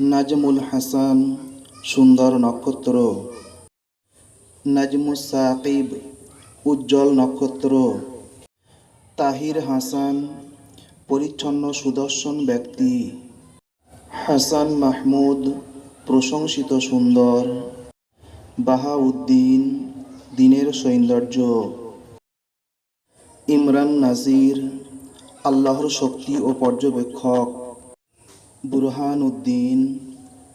নাজমুল হাসান সুন্দর নক্ষত্র। নাজমুস সাকিব উজ্জ্বল নক্ষত্র। তাহির হাসান পরিচ্ছন্ন সুদর্শন ব্যক্তি। হাসান মাহমুদ প্রশংসিত সুন্দর। বাহাউদ্দিন দিনের সৌন্দর্য। ইমরান নাজির আল্লাহর শক্তি ও পর্যবেক্ষক। বুরহান উদ্দিন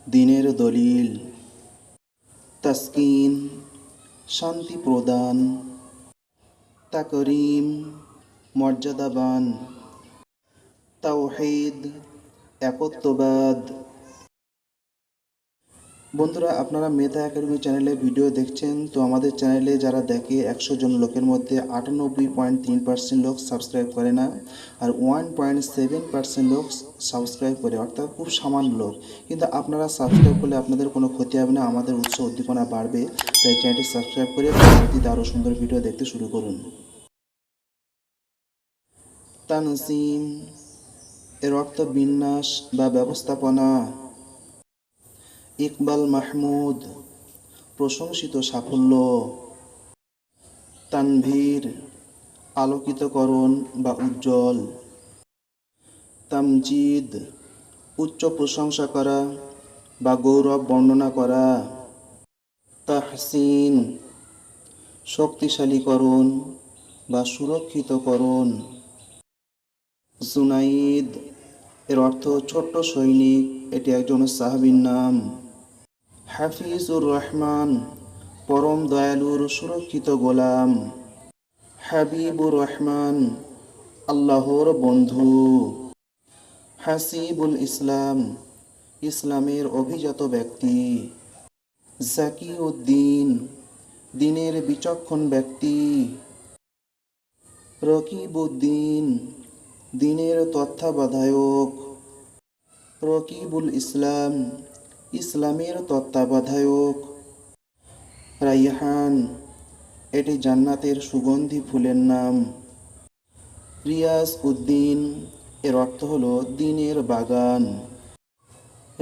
দিনের দলিল। তাসকিন শান্তি প্রদান। তাকরিম মর্যাদাবান। তাওহীদ একত্ববাদ। বন্ধুরা, আপনারা মেধা একাডেমি চ্যানেলে ভিডিও দেখছেন, তো আমাদের চ্যানেলে যারা দেখে 100 জন লোকের মধ্যে 98.3% লোক সাবস্ক্রাইব করে না, আর 1.7% লোক সাবস্ক্রাইব করে, অর্থাৎ খুব সামান্য লোক। কিন্তু আপনারা সাবস্ক্রাইব করলে আপনাদের কোনো ক্ষতি হবে না, আমাদের উৎসাহ উদ্দীপনা বাড়বে। তাই চ্যানেলটি সাবস্ক্রাইব করে পরবর্তীতে আরও সুন্দর ভিডিও দেখতে শুরু করুন। তানজিম এর অর্থ বিন্যাস বা ব্যবস্থাপনা। ইকবাল মাহমুদ প্রশংসিত সাফল্য। তানভীর আলোকিতকরণ বা উজ্জ্বল। তামজিদ উচ্চ প্রশংসা করা বা গৌরব বর্ণনা করা। তাহসিন শক্তিশালীকরণ বা সুরক্ষিতকরণ। জুনাইদ এর অর্থ ছোট্ট সৈনিক, এটি একজন সাহাবীর নাম। হাফিজুর রহমান পরম দয়ালুর সুরক্ষিত গোলাম। হাবিবুর রহমান আল্লাহর বন্ধু। হাসিবুল ইসলাম ইসলামের অভিজাত ব্যক্তি। জাকি উদ্দিন দিনের বিচক্ষণ ব্যক্তি। রকিবউদ্দিন দিনের তত্ত্বাবধায়ক। রকিবুল ইসলাম ইসলামের তত্ত্বাবধায়ক। রাইহান এটি জান্নাতের সুগন্ধি ফুলের নাম। রিয়াজ উদ্দিন এর অর্থ হলো দিনের বাগান।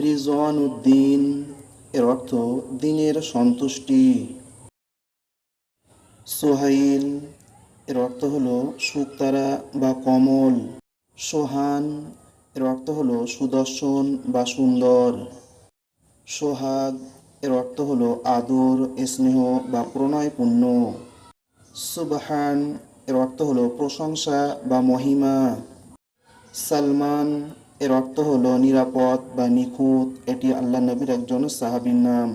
রিজওয়ান উদ্দিন এর অর্থ দিনের সন্তুষ্টি। সোহাইল এর অর্থ হলো শুকতারা বা কমল। সোহান এর অর্থ হলো সুদর্শন বা সুন্দর। সোহাগ এর অর্থ হলো আদর, স্নেহ বা প্রণয়পূর্ণ। সুবহান এর অর্থ হলো প্রশংসা বা মহিমা। সালমান এর অর্থ হলো নিরাপদ বা নিখুঁত, এটি আল্লাহ নবীর একজন সাহাবীর নাম।